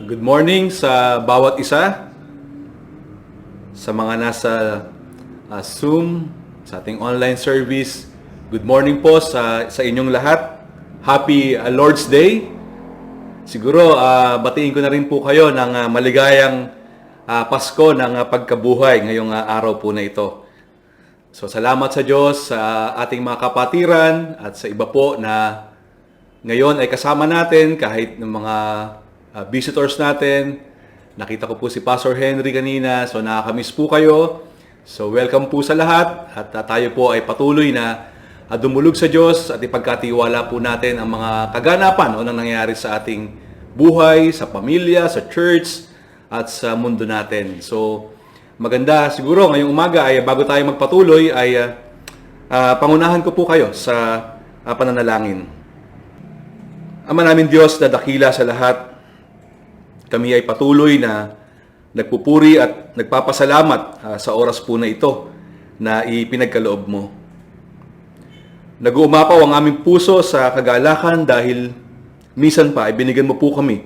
Good morning sa bawat isa, sa mga nasa Zoom, sa ating online service. Good morning po sa inyong lahat. Happy Lord's Day. Siguro batiin ko na rin po kayo ng maligayang Pasko ng pagkabuhay ngayong araw po na ito. So salamat sa Diyos sa ating mga kapatiran at sa iba po na ngayon ay kasama natin kahit ng mga visitors natin. Nakita ko po si Pastor Henry kanina, so nakakamiss po kayo. So welcome po sa lahat at tayo po ay patuloy na dumulog sa Diyos at ipagkatiwala po natin ang mga kaganapan o nang nangyayari sa ating buhay, sa pamilya, sa church at sa mundo natin. So maganda siguro ngayong umaga ay bago tayo magpatuloy ay pangunahan ko po kayo sa pananalangin. Ama namin Diyos na dakila sa lahat, kami ay patuloy na nagpupuri at nagpapasalamat sa oras po na ito na ipinagkaloob mo. Nag-uumapaw ang aming puso sa kagalakan dahil minsan pa ay binigyan mo po kami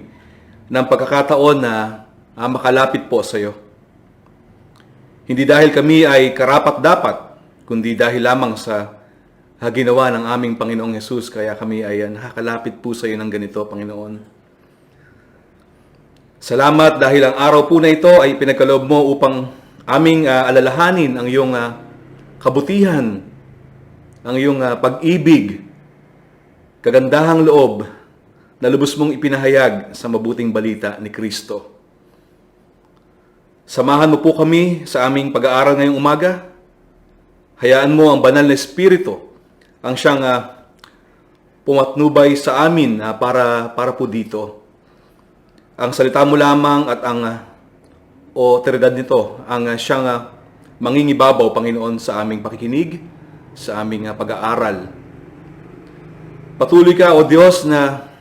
ng pagkakataon na makalapit po sa iyo. Hindi dahil kami ay karapat-dapat, kundi dahil lamang sa ginawa ng aming Panginoong Hesus, kaya kami ay nakakalapit po sa iyo ng ganito, Panginoon. Salamat dahil ang araw po na ito ay pinagkaloob mo upang aming alalahanin ang iyong kabutihan, ang iyong pag-ibig, kagandahang loob na lubos mong ipinahayag sa mabuting balita ni Kristo. Samahan mo po kami sa aming pag-aaral ngayong umaga. Hayaan mo ang banal na Espiritu ang siyang pumatnubay sa amin para po dito. Ang salita mo lamang at ang otoridad nito ang siyang mangingibabaw, Panginoon, sa aming pakikinig, sa aming pag-aaral. Patuloy ka, O Diyos, na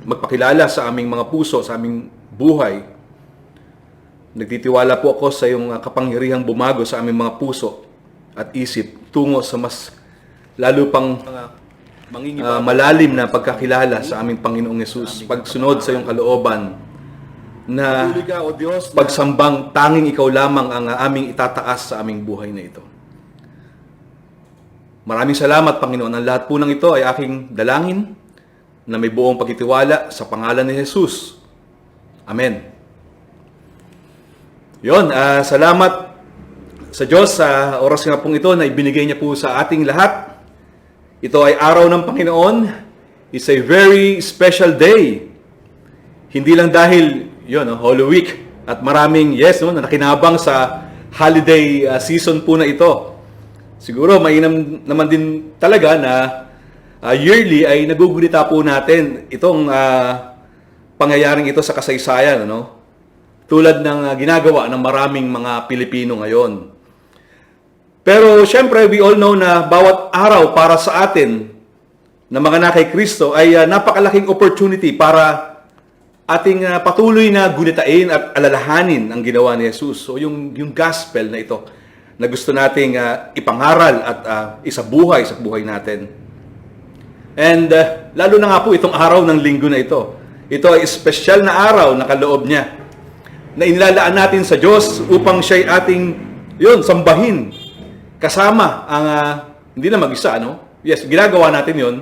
magpakilala sa aming mga puso, sa aming buhay. Nagtitiwala po ako sa iyong kapangyarihang bumago sa aming mga puso at isip tungo sa mas lalo pang malalim na pagkakilala sa aming Panginoong Hesus, pagsunod sa iyong kalooban na pagsambang tanging ikaw lamang ang aming itataas sa aming buhay na ito. Maraming salamat, Panginoon. Ang lahat po ng ito ay aking dalangin na may buong pagtitiwala sa pangalan ni Hesus. Amen. Yon, salamat sa Diyos sa oras nga pong ito na ibinigay niya po sa ating lahat. Ito ay araw ng Panginoon. It's a very special day. Hindi lang dahil Holy Week at maraming nakinabang sa holiday season po na ito. Siguro mainam naman din talaga na yearly ay nagugulita po natin itong pangyayaring ito sa kasaysayan, tulad ng ginagawa ng maraming mga Pilipino ngayon. Pero syempre, we all know na bawat araw para sa atin na mga anak kay Kristo ay napakalaking opportunity para ating patuloy na gunitain at alalahanin ang ginawa ni Jesus. So yung gospel na ito na gusto nating ipangaral at isabuhay sa buhay natin. And lalo na nga po itong araw ng linggo na ito. Ito ay espesyal na araw na kaloob niya na inilalaan natin sa Diyos upang siya'y ating sambahin. Kasama ang, hindi na mag-isa, Yes, ginagawa natin yon.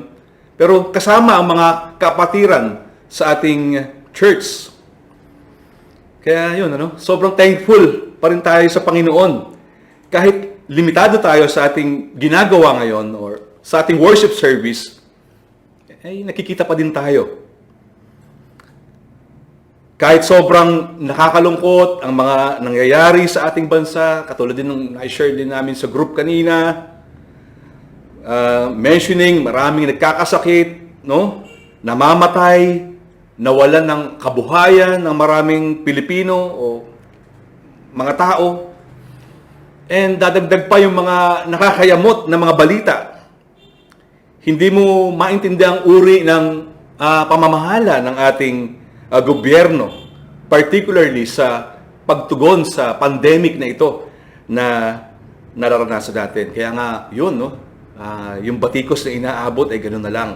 Pero kasama ang mga kapatiran sa ating church. Kaya sobrang thankful pa rin tayo sa Panginoon. Kahit limitado tayo sa ating ginagawa ngayon or sa ating worship service, ay nakikita pa din tayo. Kahit sobrang nakakalungkot ang mga nangyayari sa ating bansa, katulad din ng na-share din namin sa group kanina, mentioning maraming nagkakasakit, namamatay, nawalan ng kabuhayan ng maraming Pilipino o mga tao, and dadagdag pa yung mga nakakayamot na mga balita. Hindi mo maintindihan ang uri ng pamamahala ng ating gobyerno, particularly sa pagtugon sa pandemic na ito na nararanasan natin. Kaya nga, yung batikos na inaabot ay ganoon na lang.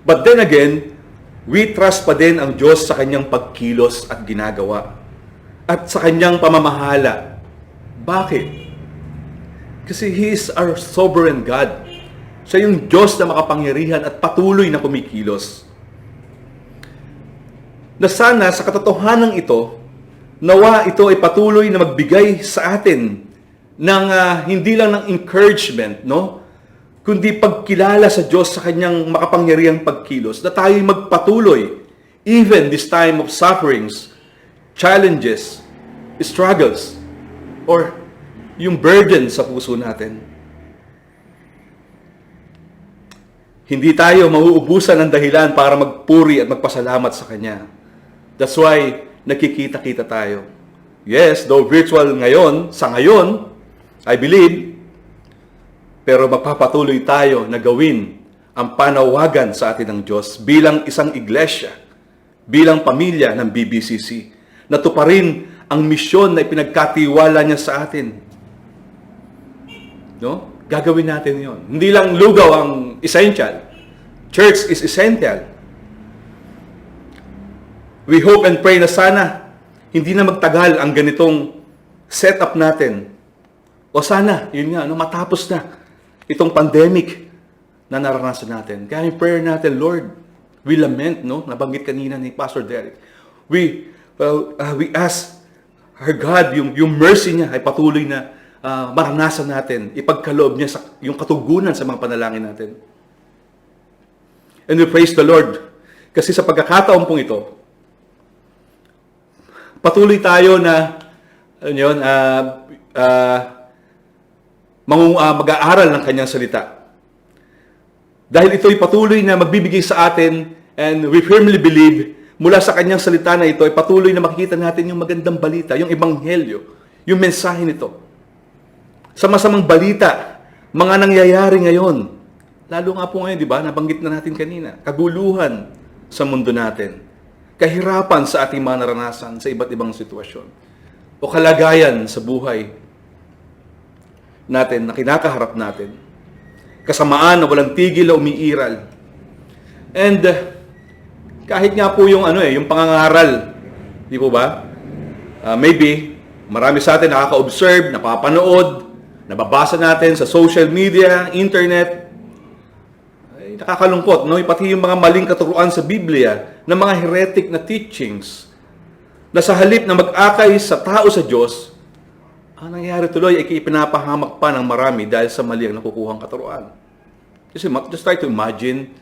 But then again, we trust pa din ang Diyos sa kanyang pagkilos at ginagawa at sa kanyang pamamahala. Bakit? Kasi He is our sovereign God. Siya yung Diyos na makapangyarihan at patuloy na kumikilos. Na sana sa katotohanan ito, nawa ito ay patuloy na magbigay sa atin ng hindi lang ng encouragement, no? Kundi pagkilala sa Diyos sa kanyang makapangyarihang pagkilos, na tayo'y magpatuloy, even this time of sufferings, challenges, struggles, or yung burden sa puso natin. Hindi tayo mauubusan ng dahilan para magpuri at magpasalamat sa Kanya. That's why nakikita-kita tayo. Yes, though virtual ngayon, sa ngayon, I believe, pero magpapatuloy tayo na gawin ang panawagan sa atin ng Diyos bilang isang iglesia, bilang pamilya ng BBCC, na tuparin ang misyon na ipinagkatiwala niya sa atin. No? Gagawin natin yon. Hindi lang lugaw ang essential. Church is essential. We hope and pray na sana hindi na magtagal ang ganitong setup natin. O sana, yun nga, matapos na itong pandemic na naranasan natin. Kaya yung prayer natin, Lord, we lament, no? Nabanggit kanina ni Pastor Derek. We ask our God, yung mercy niya ay patuloy na maranasan natin, ipagkaloob niya yung katugunan sa mga panalangin natin. And we praise the Lord. Kasi sa pagkakataon pong ito, patuloy tayo na mag-aaral ng kanyang salita. Dahil ito'y patuloy na magbibigay sa atin, and we firmly believe, mula sa kanyang salita na ito, ay patuloy na makikita natin yung magandang balita, yung ebanghelyo, yung mensahe nito. Sa masamang balita, mga nangyayari ngayon, lalo nga po ngayon, di ba, nabanggit na natin kanina, kaguluhan sa mundo natin, kahirapan sa ating mga naranasan sa iba't ibang sitwasyon, o kalagayan sa buhay natin na kinakaharap natin, kasamaan na walang tigil na umiiral. And kahit nga po yung yung pangangaral, di po ba? Maybe marami sa atin nakaka-observe, napapanood, nababasa natin sa social media, internet. Ay, nakakalungkot, no? Pati yung mga maling katuruan sa Biblia, ng mga heretic na teachings, na sa halip na mag-akay sa tao sa Diyos, ang nangyayari tuloy ay ipinapahamak pa ng marami dahil sa mali ang nakukuhang katuruan. Kasi just try to imagine,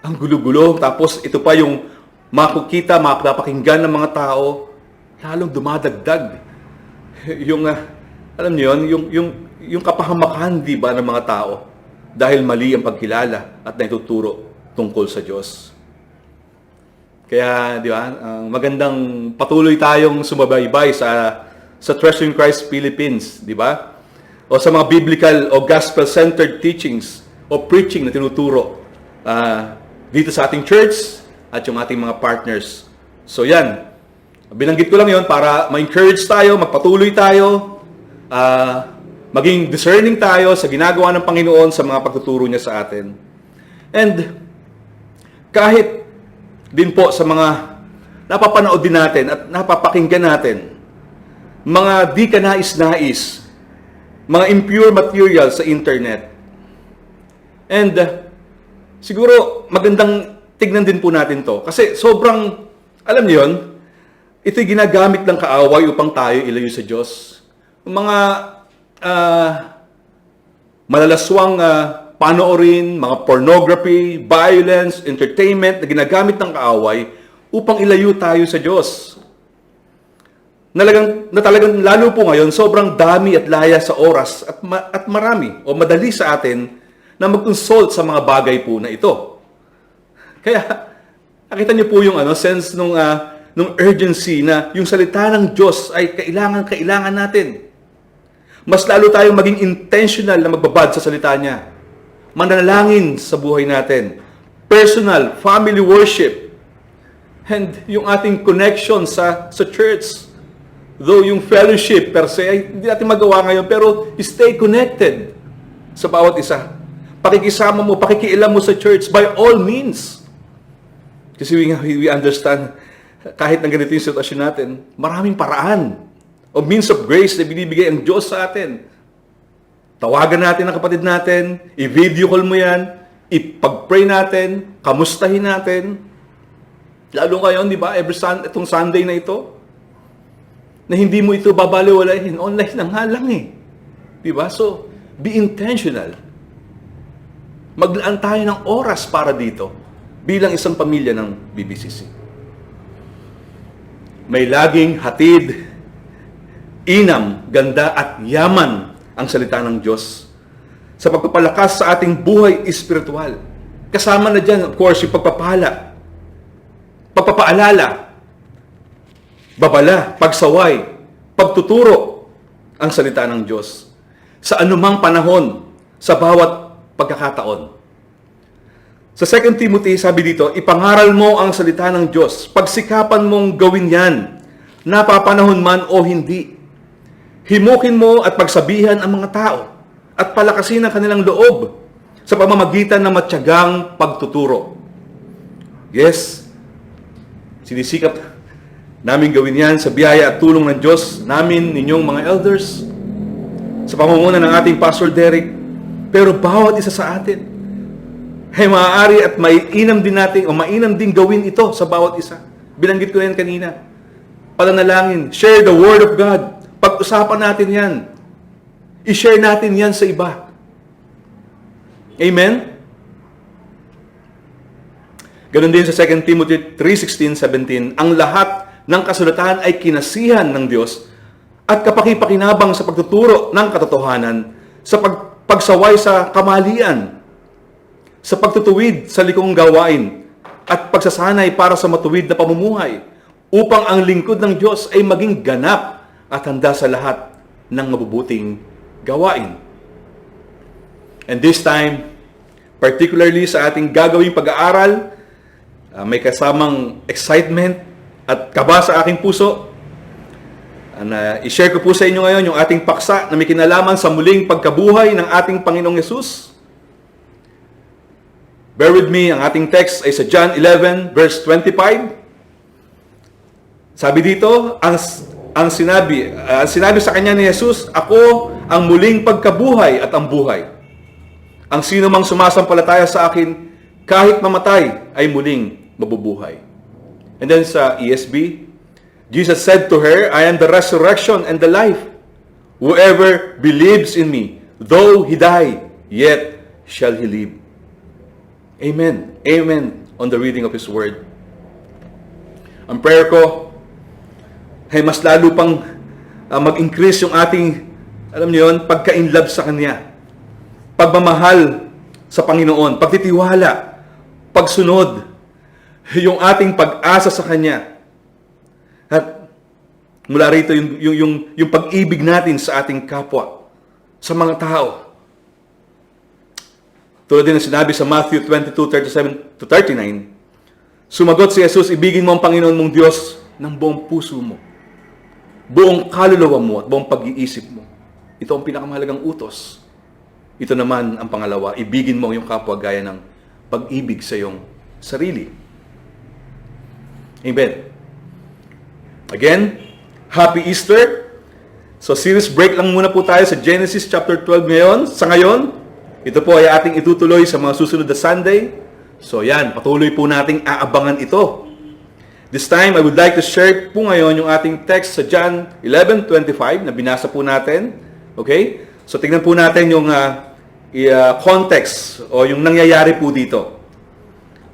ang gulo-gulo, tapos ito pa yung makikita, mapapakinggan ng mga tao, lalong dumadagdag. Yung, alam niyo yun, yung kapahamakan, di ba, ng mga tao, dahil mali ang pagkilala at naituturo tungkol sa Diyos. Kaya, di ba, magandang patuloy tayong sumabaybay sa Treasuring Christ Philippines, di ba? O sa mga biblical o gospel-centered teachings o preaching na tinuturo dito sa ating church at yung ating mga partners. So yan, binanggit ko lang yon para ma-encourage tayo, magpatuloy tayo, maging discerning tayo sa ginagawa ng Panginoon sa mga pagtuturo niya sa atin. And kahit din po sa mga napapanood din natin at napapakinggan natin, mga di kanais-nais, mga impure material sa internet. And siguro magandang tignan din po natin to. Kasi sobrang, alam niyo yun, ito'y ginagamit ng kaaway upang tayo ilayo sa Diyos. Mga malalaswang panoorin, mga pornography, violence, entertainment na ginagamit ng kaaway upang ilayo tayo sa Diyos. Na talagang lalo po ngayon, sobrang dami at laya sa oras at marami o madali sa atin na mag-consult sa mga bagay po na ito. Kaya, nakita niyo po yung sense nung urgency na yung salita ng Diyos ay kailangan natin. Mas lalo tayong maging intentional na magbabad sa salita niya. Manalangin sa buhay natin. Personal, family worship. And yung ating connection sa church. Though yung fellowship per se ay hindi natin magawa ngayon, pero stay connected sa bawat isa. Pakikisama mo, pakikialam mo sa church by all means. Kasi we understand, kahit na ganito yung sitwasyon natin, maraming paraan o means of grace na binibigay ang Diyos sa atin. Tawagan natin ang kapatid natin, i-video call mo yan, ipag-pray natin, kamustahin natin. Lalo ngayon, di ba, itong Sunday na ito, na hindi mo ito babaliwalahin, online na nga lang eh. Di ba? So, be intentional. Maglaan tayo ng oras para dito bilang isang pamilya ng BBCC. May laging hatid, inam, ganda at yaman ang salita ng Diyos sa pagpapalakas sa ating buhay espiritual. Kasama na dyan, of course, yung pagpapala, pagpapaalala, babala, pagsaway, pagtuturo ang salita ng Diyos sa anumang panahon, sa bawat pagkakataon. Sa 2 Timothy, sabi dito, ipangaral mo ang salita ng Diyos. Pagsikapan mong gawin yan, napapanahon man o hindi. Himukin mo at pagsabihan ang mga tao at palakasin ang kanilang loob sa pamamagitan ng matyagang pagtuturo. Yes, sinisikap namin gawin yan sa biyaya at tulong ng Diyos, namin, ninyong mga elders, sa pamumuno ng ating Pastor Derek. Pero bawat isa sa atin, ay maaari at mainam din natin o mainam din gawin ito sa bawat isa. Binanggit ko yan kanina. Pananalangin, share the Word of God. Pag-usapan natin yan. I-share natin yan sa iba. Amen? Ganon din sa 2 Timothy 3:16-17, ang lahat ng kasulatan ay kinasihan ng Diyos at kapaki-pakinabang sa pagtuturo ng katotohanan, sa pagsaway sa kamalian, sa pagtutuwid sa likong gawain, at pagsasanay para sa matuwid na pamumuhay, upang ang lingkod ng Diyos ay maging ganap at handa sa lahat ng mabubuting gawain. And this time, particularly sa ating gagawing pag-aaral, may kasamang excitement at kaba sa aking puso. I-share ko po sa inyo ngayon yung ating paksa na may kinalaman sa muling pagkabuhay ng ating Panginoong Yesus. Bear with me, ang ating text ay sa John 11, verse 25. Sabi dito, ang sinabi sa kanya ni Jesus, ako ang muling pagkabuhay at ang buhay. Ang sino mang sumasampalataya sa akin, kahit mamatay, ay muling mabubuhay. And then sa ESV, Jesus said to her, I am the resurrection and the life. Whoever believes in me, though he die, yet shall he live. Amen. Amen on the reading of His Word. Ang prayer ko ay mas lalo pang mag-increase yung ating, alam niyo yun, pagka-inlove sa Kanya. Pagmamahal sa Panginoon, pagtitiwala, pagsunod, yung ating pag-asa sa Kanya. At mula rito yung pag-ibig natin sa ating kapwa, sa mga tao. Tulad din ang sinabi sa Matthew 22:37-39, sumagot si Jesus, ibigin mo ang Panginoon mong Diyos ng buong puso mo, buong kaluluwa mo at buong pag-iisip mo. Ito ang pinakamahalagang utos. Ito naman ang pangalawa, ibigin mo yung kapwa gaya ng pag-ibig sa iyong sarili. Amen. Again, Happy Easter. So series break lang muna po tayo sa Genesis chapter 12 ngayon. Sa ngayon, ito po ay ating itutuloy sa mga susunod na Sunday. So yan, patuloy po nating aabangan ito. This time, I would like to share po ngayon yung ating text sa John 11:25 na binasa po natin. Okay? So tingnan po natin yung context o yung nangyayari po dito.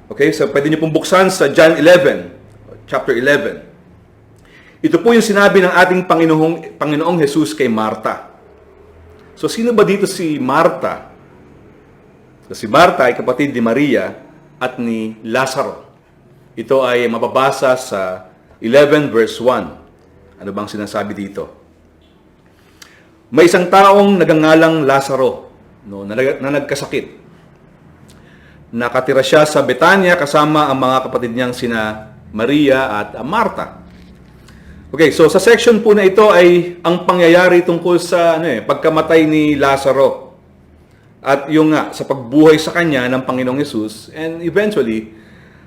Okay? So pwede niyo pong buksan sa John 11, chapter 11. Ito po yung sinabi ng ating Panginoong Jesus kay Marta. So sino ba dito si Marta? So, si Marta ay kapatid ni Maria at ni Lazaro. Ito ay mababasa sa 11 verse 1. Ano bang sinasabi dito? May isang taong nagangalang Lazaro, na nagkasakit. Nakatira siya sa Betania kasama ang mga kapatid niyang sina Maria at Marta. Okay, so sa section po na ito ay ang pangyayari tungkol sa pagkamatay ni Lazaro. At yung sa pagbuhay sa kanya ng Panginoong Yesus, and eventually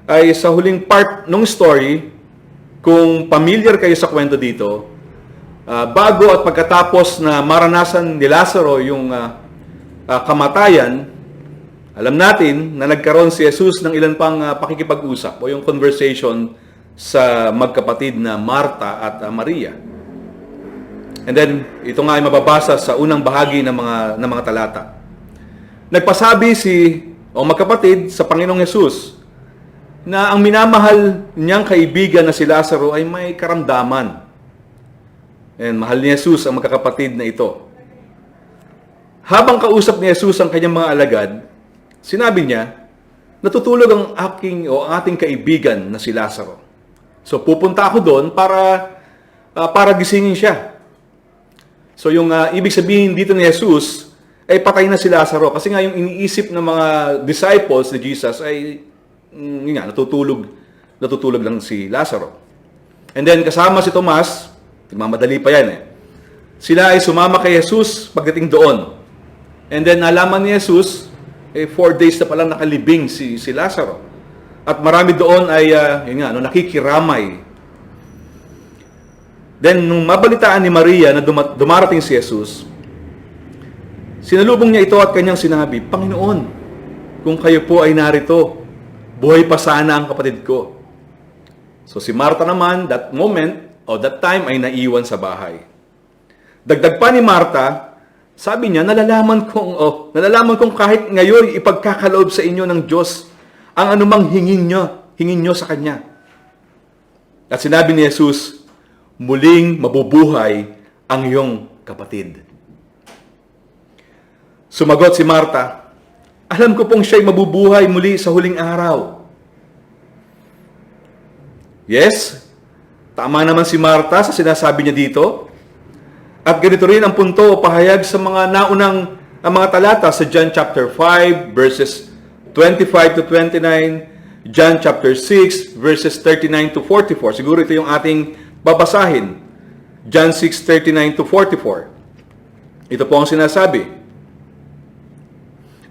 ay sa huling part ng story, kung familiar kayo sa kwento dito, bago at pagkatapos na maranasan ni Lazaro yung kamatayan, alam natin na nagkaroon si Jesus ng ilan pang pakikipag-usap o yung conversation sa magkapatid na Marta at Maria. And then, ito nga ay mababasa sa unang bahagi ng mga talata. Nagpasabi magkapatid sa Panginoong Jesus na ang minamahal niyang kaibigan na si Lazaro ay may karamdaman. And mahal ni Jesus ang magkakapatid na ito. Habang kausap ni Jesus ang kanyang mga alagad, sinabi niya, natutulog ang ating kaibigan na si Lazaro. So pupunta ako doon para gisingin siya. So yung ibig sabihin dito ni Jesus ay patay na si Lazaro. Kasi nga yung iniisip ng mga disciples ni Jesus ay natutulog lang si Lazaro. And then kasama si Tomas, mamadali pa yan sila ay sumama kay Jesus pagdating doon. And then nalaman ni Jesus, 4 days na palang nakalibing si Lazaro. At marami doon ay nakikiramay. Then nung mabalitaan ni Maria na dumarating si Jesus, sinalubong niya ito at kanyang sinabi, Panginoon, kung kayo po ay narito, buhay pa sana ang kapatid ko. So si Marta naman, that time ay naiwan sa bahay. Dagdag pa ni Marta, sabi niya, nalalaman kong kahit ngayon ipagkakaloob sa inyo ng Diyos ang anumang hingin nyo sa Kanya. At sinabi ni Jesus, muling mabubuhay ang iyong kapatid. Sumagot si Marta, alam ko pong siya'y mabubuhay muli sa huling araw. Yes, tama naman si Marta sa sinasabi niya dito. At ganito rin ang punto o pahayag sa mga naunang mga talata sa John chapter 5 verses 25 to 29, John chapter 6 verses 39 to 44. Siguro ito yung ating babasahin. John 6:39 to 44. Ito po ang sinasabi.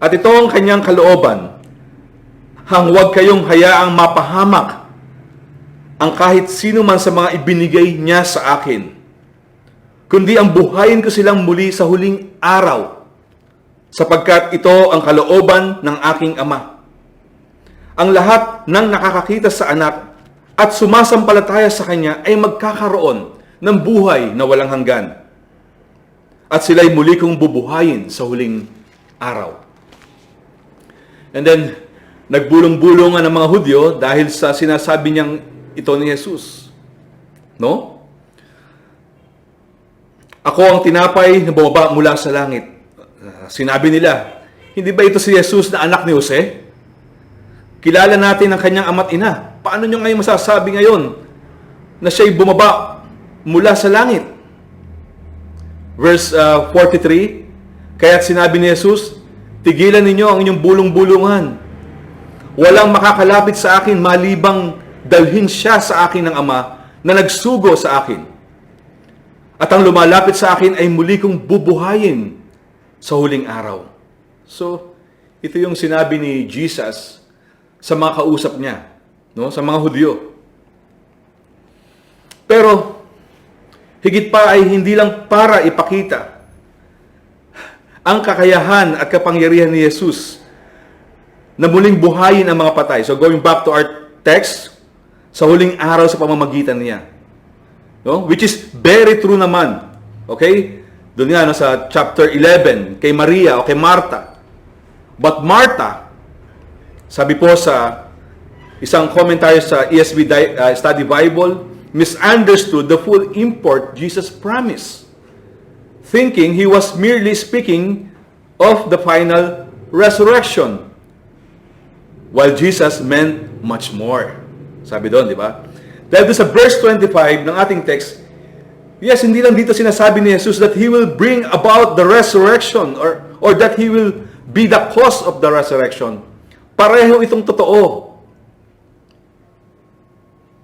At ito ang kanyang kalooban, huwag kayong hayaang mapahamak ang kahit sino man sa mga ibinigay niya sa akin, kundi ang buhayin ko silang muli sa huling araw, sapagkat ito ang kalooban ng aking Ama. Ang lahat ng nakakakita sa anak at sumasampalataya sa Kanya ay magkakaroon ng buhay na walang hanggan. At sila'y muli kong bubuhayin sa huling araw. And then, nagbulong-bulungan ang mga Hudyo dahil sa sinasabi niyang ito ni Jesus. No? Ako ang tinapay na bumaba mula sa langit. Sinabi nila, hindi ba ito si Jesus na anak ni Jose? Kilala natin ang kanyang ama't ina. Paano nyo ngayon masasabi ngayon na siya'y bumaba mula sa langit? Verse 43, kaya't sinabi ni Jesus, tigilan ninyo ang inyong bulong-bulungan. Walang makakalapit sa akin malibang dalhin siya sa akin ng Ama na nagsugo sa akin. At ang lumalapit sa akin ay muli kong bubuhayin sa huling araw. So, ito yung sinabi ni Jesus sa mga kausap niya, no? Sa mga Hudyo. Pero, higit pa ay hindi lang para ipakita ang kakayahan at kapangyarihan ni Jesus na muling buhayin ang mga patay. So, going back to our text, sa huling araw sa pamamagitan niya. No? Which is very true naman. Okay? Doon nga sa chapter 11, kay Maria o kay Marta. But Marta, sabi po sa isang commentary sa ESV Study Bible, misunderstood the full import Jesus promised, thinking he was merely speaking of the final resurrection, while Jesus meant much more. Sabi doon, di ba? Dahil sa verse 25 ng ating text, yes, hindi lang dito sinasabi ni Jesus that He will bring about the resurrection or that He will be the cause of the resurrection. Pareho itong totoo.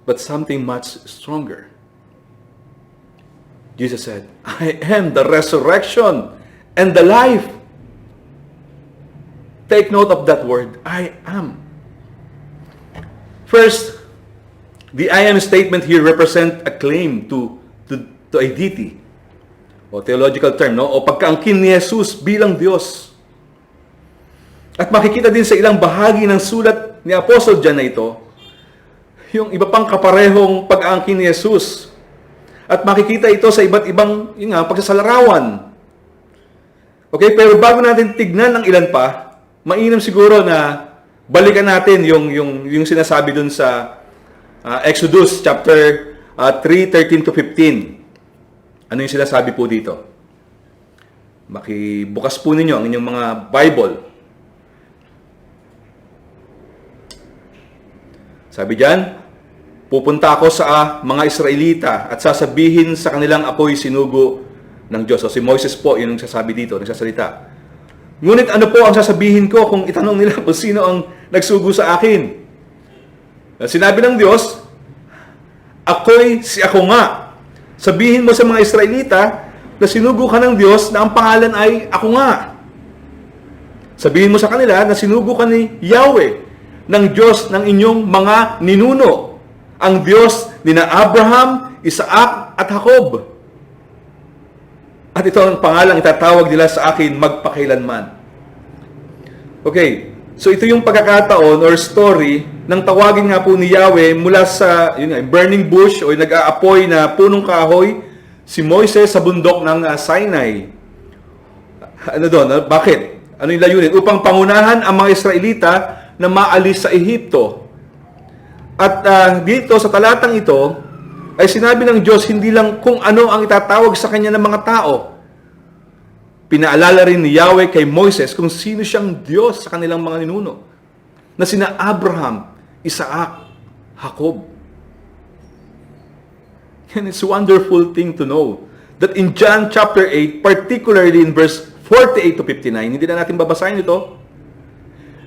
But something much stronger. Jesus said, I am the resurrection and the life. Take note of that word, I am. First, the I am statement here represent a claim to a deity, o theological term, no? O pagkaangkin ni Jesus bilang Diyos. At makikita din sa ilang bahagi ng sulat ni Apostle John na ito, yung iba pang kaparehong pag-aangkin ni Jesus. At makikita ito sa iba't ibang pagsasalarawan. Okay, pero bago natin tignan ng ilan pa, mainam siguro na balikan natin yung sinasabi dun sa Exodus chapter 3:13 to 15. Ano yung sinasabi po dito? Makibukas po ninyo ang inyong mga Bible. Sabi diyan, pupunta ako sa mga Israelita at sasabihin sa kanilang ako'y sinugo ng Diyos. So si Moises po, yun yung sasabi dito, nagsasalita. Ngunit ano po ang sasabihin ko kung itanong nila kung sino ang nagsugo sa akin? Sinabi ng Diyos, ako'y si ako nga. Sabihin mo sa mga Israelita na sinugo ka ng Diyos na ang pangalan ay ako nga. Sabihin mo sa kanila na sinugo ka ni Yahweh, ng Diyos ng inyong mga ninuno, ang Diyos ni na Abraham, Isaac at Jacob. At ito ang pangalang itatawag nila sa akin magpakailanman. Okay, so ito yung pagkakataon or story ng tawagin nga po ni Yahweh mula sa burning bush o nag-aapoy na punong kahoy, si Moises sa bundok ng Sinai. Ano doon? Bakit? Ano yung layunin? Upang pangunahan ang mga Israelita na maalis sa Ehipto. At dito sa talatang ito, ay sinabi ng Diyos hindi lang kung ano ang itatawag sa kanya ng mga tao. Pinaalala rin ni Yahweh kay Moises kung sino siyang Diyos sa kanilang mga ninuno. Na sina Abraham, Isaac, Jacob. And it's a wonderful thing to know that in John chapter 8, particularly in verse 48 to 59, hindi na natin babasahin ito,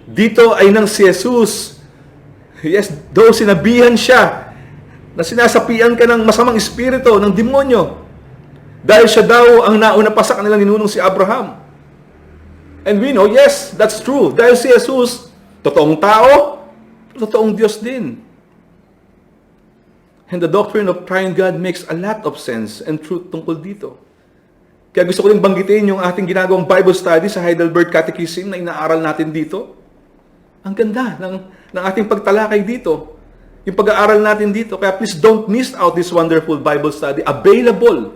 dito ay nang si Jesus, yes, though sinabihan siya na sinasapian ka ng masamang espiritu, ng demonyo, dahil siya daw ang nauna pa sa kanilang ninunong si Abraham. And we know, yes, that's true. Dahil si Jesus, totoong tao, totoong Diyos din. And the doctrine of triune God makes a lot of sense and truth tungkol dito. Kaya gusto ko rin banggitin yung ating ginagawang Bible study sa Heidelberg Catechism na inaaral natin dito. Ang ganda ng ating pagtalakay dito. Yung pag-aaral natin dito. Kaya please don't miss out this wonderful Bible study. Available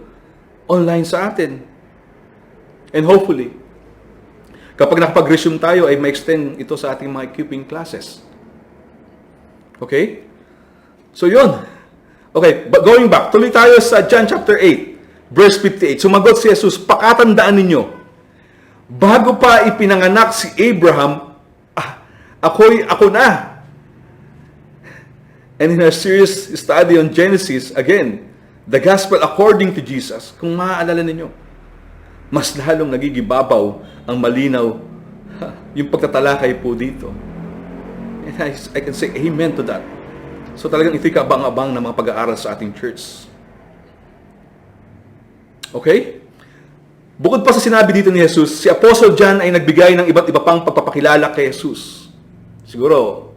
online sa atin. And hopefully, kapag nakapag-resume tayo, ay ma-extend ito sa ating mga equipping classes. Okay? So yun. Okay, but going back, tuloy tayo sa John chapter 8, verse 58. Sumagot si Jesus, pakatandaan ninyo, bago pa ipinanganak si Abraham, ako na. And in our serious study on Genesis, again, the gospel according to Jesus, kung maaalala ninyo, mas lalong nagigibabaw ang malinaw yung pagtatalakay po dito. And I can say amen to that. So talagang ito'y kaabang-abang ng mga pag-aaral sa ating church. Okay? Bukod pa sa sinabi dito ni Jesus, si Apostle John ay nagbigay ng iba't iba pang pagpapakilala kay Jesus. Siguro,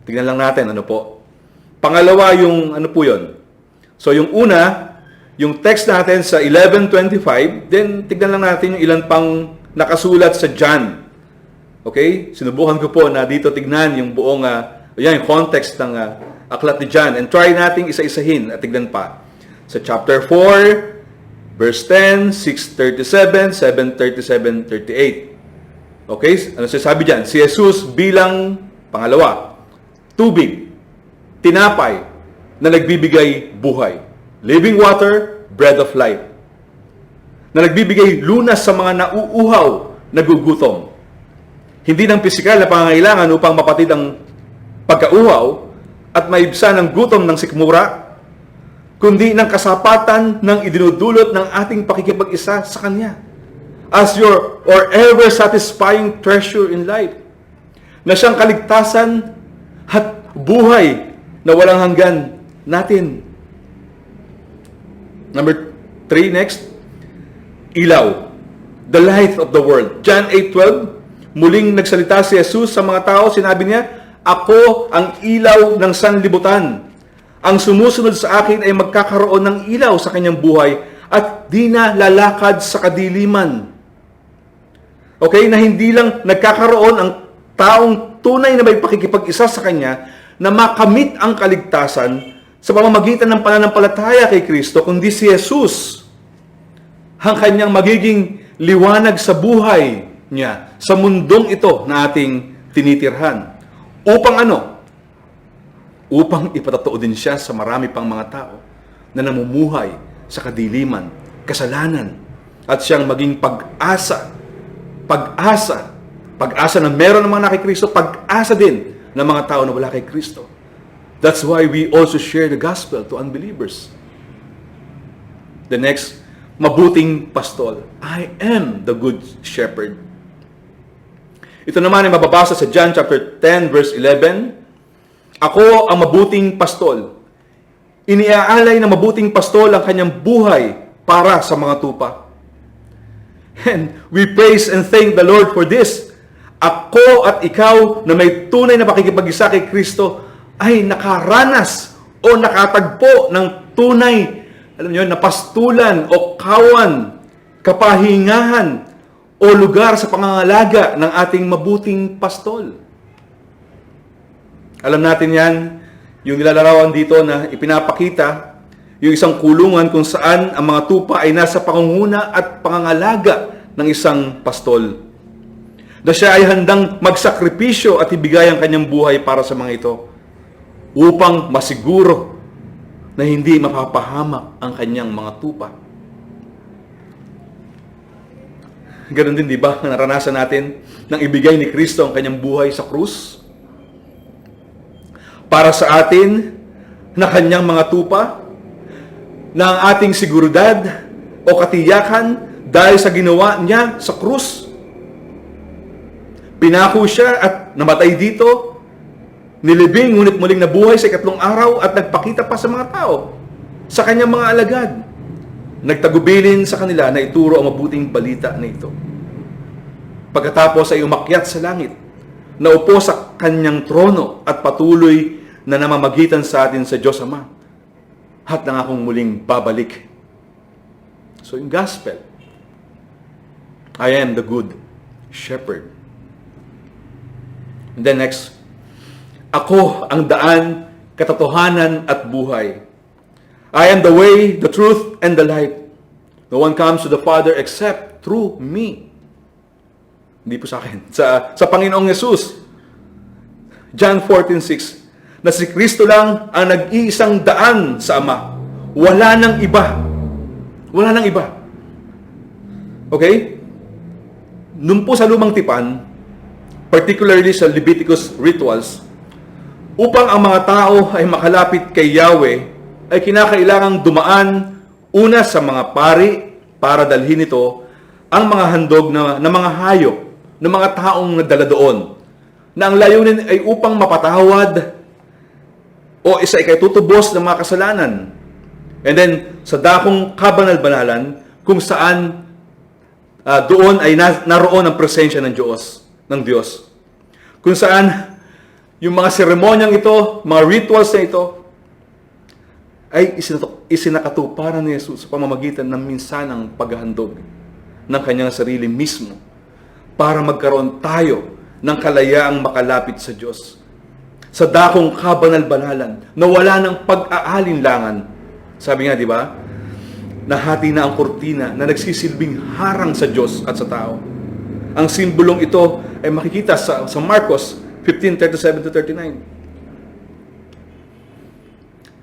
tignan lang natin, ano po. Pangalawa, yung ano po yun. So yung una, yung text natin sa 11:25, then tignan lang natin yung ilan pang nakasulat sa John. Okay? Sinubukan ko po na dito tignan yung buong, yung context ng aklat ni John. And try nating isa-isahin at tignan pa. Sa chapter 4, verse 10, 6:37, 7:37, 38. Okay? Ano sabi dyan? Si Jesus bilang, pangalawa, tubig, tinapay, na nagbibigay buhay. Living water, bread of life. Na nagbibigay lunas sa mga nauuhaw, nagugutom. Hindi ng pisikal na pangangailangan upang mapatid ang pagkauhaw at maibsan ang gutom ng sikmura, kundi ng kasapatan ng idinudulot ng ating pakikipag-isa sa Kanya as your or ever satisfying treasure in life, na siyang kaligtasan at buhay na walang hanggan natin. Number 3, next, ilaw, the light of the world. John 8:12, muling nagsalita si Jesus sa mga tao, sinabi niya, Ako ang ilaw ng sanlibutan. Ang sumusunod sa akin ay magkakaroon ng ilaw sa kanyang buhay at di na lalakad sa kadiliman. Okay, na hindi lang nagkakaroon ang taong tunay na may pakikipag-isa sa Kanya na makamit ang kaligtasan sa pamamagitan ng pananampalataya kay Kristo, kundi si Jesus ang Kanyang magiging liwanag sa buhay niya sa mundong ito na ating tinitirhan. Upang ano? Upang ipatotoo din siya sa marami pang mga tao na namumuhay sa kadiliman, kasalanan, at siyang maging pag-asa na meron ng mga nakikristo, pag-asa din ng mga tao na wala kay Kristo. That's why we also share the gospel to unbelievers. The next, mabuting pastol. I am the good shepherd. Ito naman ay mababasa sa John chapter 10 verse 11. Ako ang mabuting pastol. Iniaalay na mabuting pastol ang kanyang buhay para sa mga tupa. And we praise and thank the Lord for this. Ako at ikaw na may tunay na pakikipag-isa kay Kristo ay nakaranas o nakatagpo ng tunay, alam niyo, na pastulan o kawan, kapahingahan o lugar sa pangangalaga ng ating mabuting pastol. Alam natin yan, yung nilalarawan dito na ipinapakita, yung isang kulungan kung saan ang mga tupa ay nasa pangunguna at pangangalaga ng isang pastol. Na siya ay handang magsakripisyo at ibigay ang kanyang buhay para sa mga ito upang masiguro na hindi mapapahamak ang kanyang mga tupa. Ganon din, di ba, naranasan natin nang ibigay ni Kristo ang kanyang buhay sa krus para sa atin na kanyang mga tupa, na ang ating seguridad o katiyakan dahil sa ginawa niya sa krus. Pinako siya at namatay dito, nilibing ngunit muling nabuhay sa ikatlong araw at nagpakita pa sa mga tao, sa kanyang mga alagad. Nagtagubilin sa kanila na ituro ang mabuting balita na ito. Pagkatapos ay umakyat sa langit, naupo sa kanyang trono at patuloy na namamagitan sa atin sa Diyos Ama. At nangakong muling babalik. So yung gospel, I am the good shepherd. And then next, ako ang daan, katotohanan at buhay. I am the way, the truth, and the light. No one comes to the Father except through me. Hindi po sa akin. Sa Panginoong Yesus. John 14:6. Na si Kristo lang ang nag-iisang daan sa Ama. Wala nang iba. Wala nang iba. Okay? Nung po sa Lumang Tipan, particularly sa Leviticus rituals, upang ang mga tao ay makalapit kay Yahweh, ay kinakailangang dumaan una sa mga pari para dalhin ito ang mga handog na mga hayop ng mga taong nagdala doon, na ang layunin ay upang mapatawad o isa ikay tutubos ng mga kasalanan. And then, sa dakong kabanal-banalan, kung saan doon ay naroon ang presensya ng Diyos. Kung saan, yung mga seremonyang ito, mga rituals na ito, ay isinakatuparan ni Jesus sa pamamagitan ng minsanang paghahandog ng kanyang sarili mismo para magkaroon tayo ng kalayaang makalapit sa Diyos. Sa dakong kabanal-banalan na wala ng pag-aalinlangan. Sabi nga, di ba? Nahati na ang kurtina na nagsisilbing harang sa Diyos at sa tao. Ang simbolong ito ay makikita sa Marcos 15:37-39.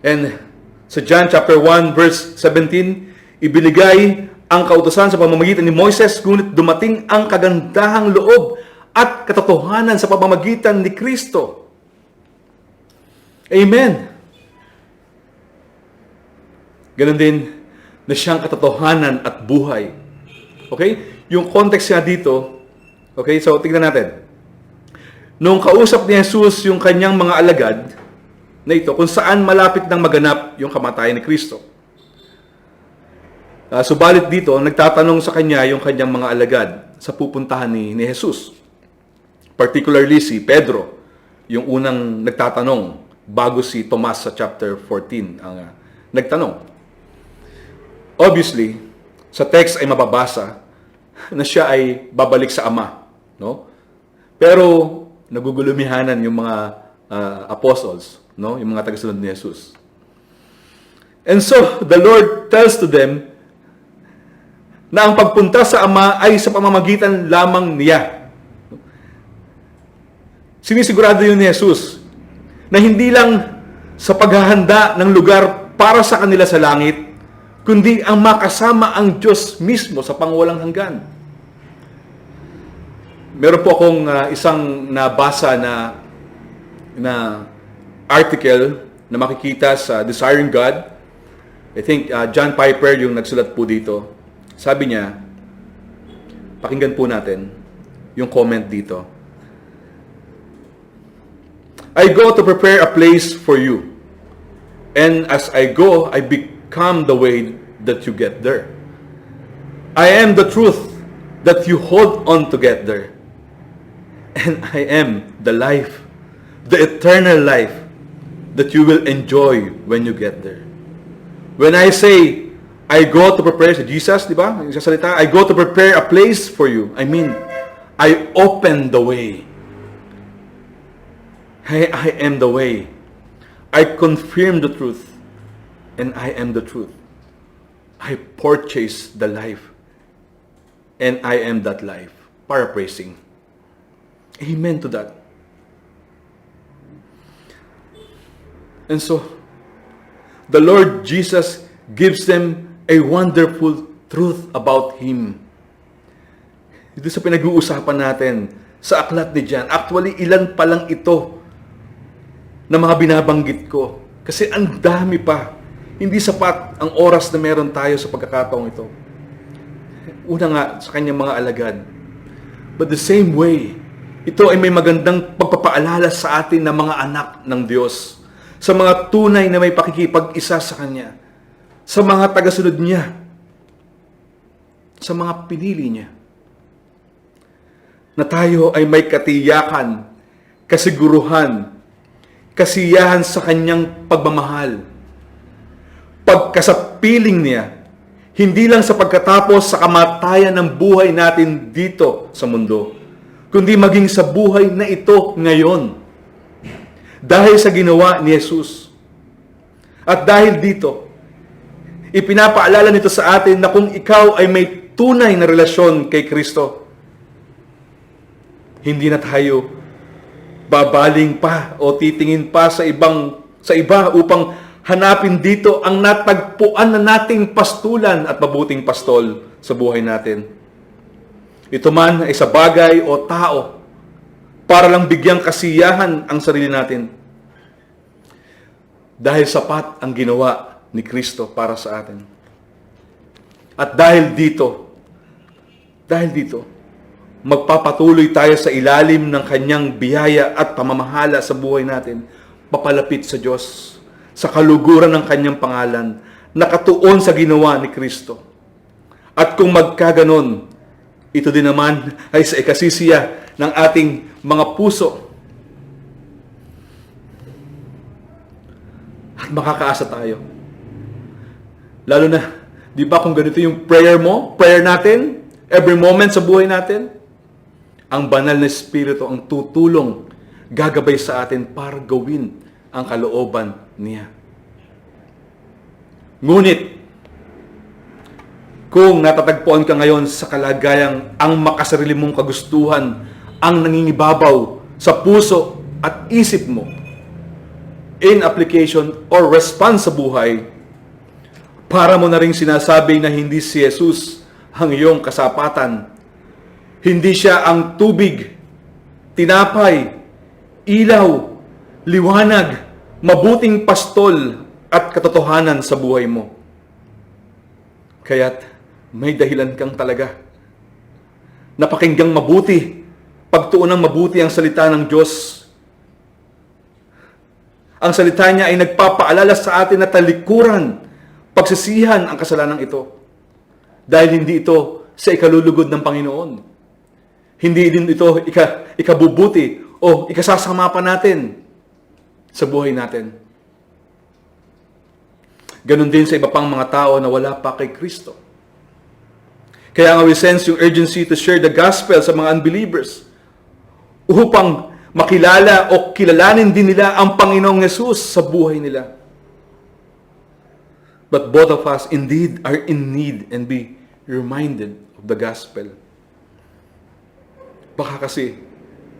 And sa John chapter 1 verse 17, ibinigay ang kautusan sa pamamagitan ni Moises, ngunit dumating ang kagandahang loob at katotohanan sa pamamagitan ni Kristo. Amen. Ganon din na siyang katotohanan at buhay. Okay? Yung context nga dito, okay, so tignan natin. Nung kausap ni Jesus yung kanyang mga alagad na ito, kung saan malapit nang maganap yung kamatayan ni Kristo. Subalit dito, nagtatanong sa kanya yung kanyang mga alagad sa pupuntahan ni Jesus. Particularly si Pedro, yung unang nagtatanong bago si Tomas sa chapter 14 ang nagtanong. Obviously, sa text ay mababasa na siya ay babalik sa Ama, no? Pero nagugulumihanan yung mga apostles, no? Yung mga tagasunod ni Jesus. And so, the Lord tells to them na ang pagpunta sa Ama ay sa pamamagitan lamang niya. Sinisigurado yun ni Jesus na hindi lang sa paghahanda ng lugar para sa kanila sa langit, kundi ang makasama ang Diyos mismo sa pangwalang hanggan. Meron po akong isang nabasa na article na makikita sa Desiring God. I think John Piper yung nagsulat po dito. Sabi niya, pakinggan po natin yung comment dito. I go to prepare a place for you. And as I go, I become the way that you get there. I am the truth that you hold on to get there. And I am the life, the eternal life that you will enjoy when you get there. When I say, I go to prepare, Jesus, di ba? Yung sasalita, I go to prepare a place for you. I mean, I open the way. I am the way. I confirm the truth. And I am the truth. I purchase the life. And I am that life. Paraphrasing. Amen to that. And so, the Lord Jesus gives them a wonderful truth about Him. Ito sa pinag-uusapan natin sa aklat ni John. Actually, ilan pa lang ito na mga binabanggit ko. Kasi ang dami pa. Hindi sapat ang oras na meron tayo sa pagkakataong ito. Una nga, sa kanyang mga alagad. But the same way, ito ay may magandang pagpapaalala sa atin na mga anak ng Diyos. Sa mga tunay na may pakikipag-isa sa Kanya. Sa mga tagasunod niya. Sa mga pinili niya. Na tayo ay may katiyakan, kasiguruhan, kasiyahan sa Kanyang pagmamahal. Pagkasapiling niya, hindi lang sa pagkatapos sa kamatayan ng buhay natin dito sa mundo, kundi maging sa buhay na ito ngayon. Dahil sa ginawa ni Jesus. At dahil dito, ipinapaalala nito sa atin na kung ikaw ay may tunay na relasyon kay Kristo, hindi na tayo babaling pa o titingin pa sa iba upang hanapin dito ang natagpuan na nating pastulan at mabuting pastol sa buhay natin. Ito man ay sa bagay o tao para lang bigyang kasiyahan ang sarili natin. Dahil sapat ang ginawa ni Kristo para sa atin. At dahil dito, magpapatuloy tayo sa ilalim ng Kanyang biyaya at pamamahala sa buhay natin, papalapit sa Diyos, sa kaluguran ng Kanyang pangalan, nakatuon sa ginawa ni Kristo. At kung magkaganon, ito din naman ay sa ikasisiya ng ating mga puso. At makakaasa tayo. Lalo na, di ba kung ganito yung prayer mo, prayer natin, every moment sa buhay natin, ang banal na Espiritu ang tutulong, gagabay sa atin para gawin ang kalooban niya. Ngunit, kung natatagpuan ka ngayon sa kalagayang ang makasarili mong kagustuhan ang nangingibabaw sa puso at isip mo, in application or response sa buhay, para mo na rin sinasabi na hindi si Jesus ang iyong kasapatan. Hindi siya ang tubig, tinapay, ilaw, liwanag, mabuting pastol at katotohanan sa buhay mo. Kaya't may dahilan kang talaga. Napakinggang mabuti, pagtuunan mabuti ang salita ng Diyos. Ang salita niya ay nagpapaalala sa atin na talikuran, pagsisihan ang kasalanan ito. Dahil hindi ito sa ikalulugod ng Panginoon. Hindi din ito ikabubuti o ikasasama pa natin sa buhay natin. Ganon din sa iba pang mga tao na wala pa kay Kristo. Kaya nga we sense yung urgency to share the gospel sa mga unbelievers upang makilala o kilalanin din nila ang Panginoong Yesus sa buhay nila. But both of us indeed are in need and be reminded of the gospel. Baka kasi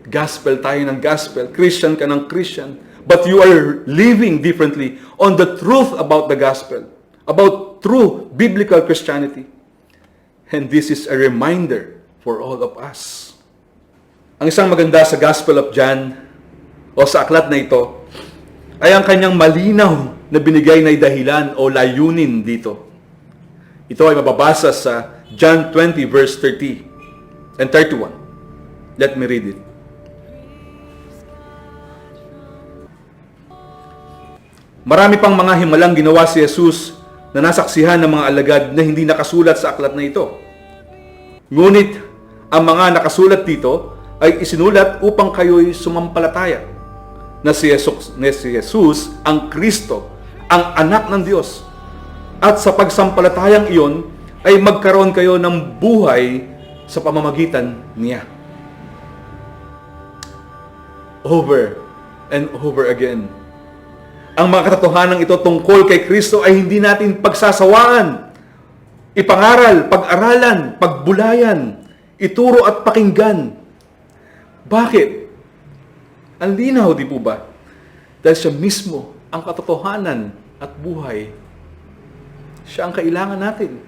gospel tayo ng gospel, Christian ka ng Christian, but you are living differently on the truth about the gospel, about true biblical Christianity. And this is a reminder for all of us. Ang isang maganda sa Gospel of John o sa aklat na ito ay ang kanyang malinaw na binigay na dahilan o layunin dito. Ito ay mababasa sa John 20 verse 30 and 31. Let me read it. Marami pang mga himalang ginawa si Jesus na nasaksihan ng mga alagad na hindi nakasulat sa aklat na ito. Ngunit ang mga nakasulat dito ay isinulat upang kayo'y sumampalataya na si Jesus ang Kristo, ang anak ng Diyos. At sa pagsampalatayang iyon ay magkaroon kayo ng buhay sa pamamagitan niya. Over and over again. Ang mga katotohanan ito tungkol kay Kristo ay hindi natin pagsasawaan, ipangaral, pag-aralan, pagbulayan, ituro at pakinggan. Bakit? Ang linaw, di po ba? Dahil siya mismo ang katotohanan at buhay. Siya ang kailangan natin.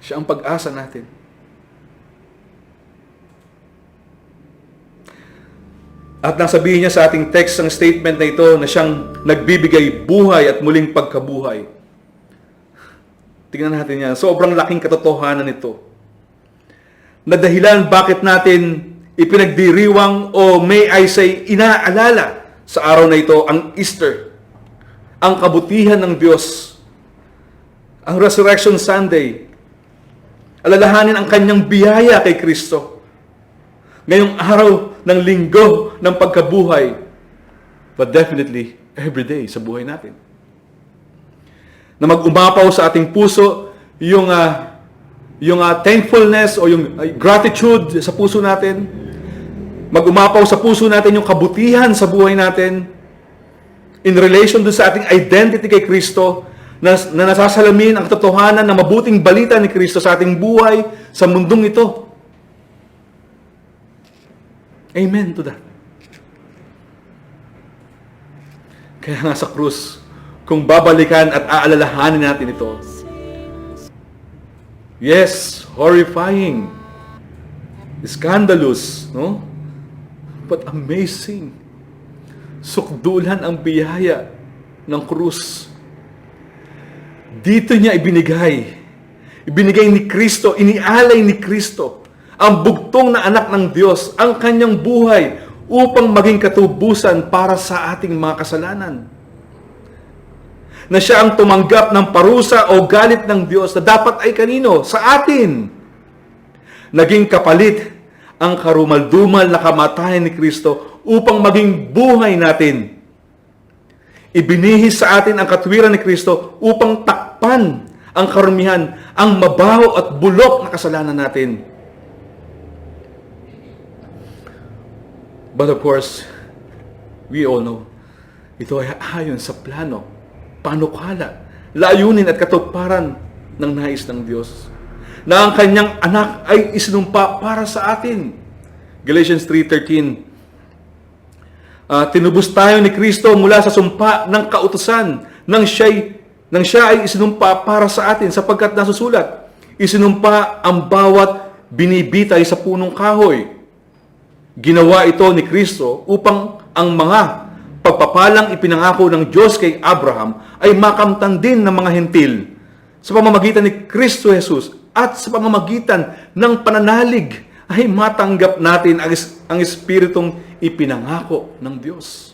Siya ang pag-asa natin. At nang sabihin niya sa ating text ang statement na ito na siyang nagbibigay buhay at muling pagkabuhay. Tingnan natin yan. Sobrang laking katotohanan ito. Na dahilan bakit natin ipinagdiriwang o may I say inaalala sa araw na ito ang Easter, ang kabutihan ng Diyos, ang Resurrection Sunday, alalahanin ang kanyang biyaya kay Kristo ngayong araw ng linggo ng pagkabuhay, but definitely every day sa buhay natin. Na mag-umapaw sa ating puso yung thankfulness o yung gratitude sa puso natin. Mag-umapaw sa puso natin yung kabutihan sa buhay natin in relation to sa ating identity kay Kristo na nasasalamin ang katotohanan ng mabuting balita ni Kristo sa ating buhay sa mundong ito. Amen to that. Kaya nga sa krus, kung babalikan at aalalahanin natin ito, yes, horrifying, scandalous, no? But amazing. Sukdulan ang biyaya ng krus. Dito niya ibinigay. Ibinigay ni Kristo, inialay ni Kristo, ang bugtong na anak ng Diyos, ang kanyang buhay upang maging katubusan para sa ating mga kasalanan. Na siya ang tumanggap ng parusa o galit ng Diyos na dapat ay kanino? Sa atin. Naging kapalit ang karumal-dumal na kamatayan ni Kristo upang maging buhay natin. Ibinihis sa atin ang katwiran ni Kristo upang takpan ang karumihan, ang mabaho at bulok na kasalanan natin. But of course, we all know, ito ay ayon sa plano, panukala, layunin at katuparan ng nais ng Diyos. Na ang kanyang anak ay isinumpa para sa atin. Galatians 3:13. Tinubos tayo ni Kristo mula sa sumpa ng kautusan nang siya ay isinumpa para sa atin sapagkat nasusulat, isinumpa ang bawat binibitay sa punong kahoy. Ginawa ito ni Kristo upang ang mga pagpapalang ipinangako ng Diyos kay Abraham ay makamtan din ng mga hentil sa pamamagitan ni Kristo Jesus at sa pamamagitan ng pananalig ay matanggap natin ang Espiritong ipinangako ng Diyos.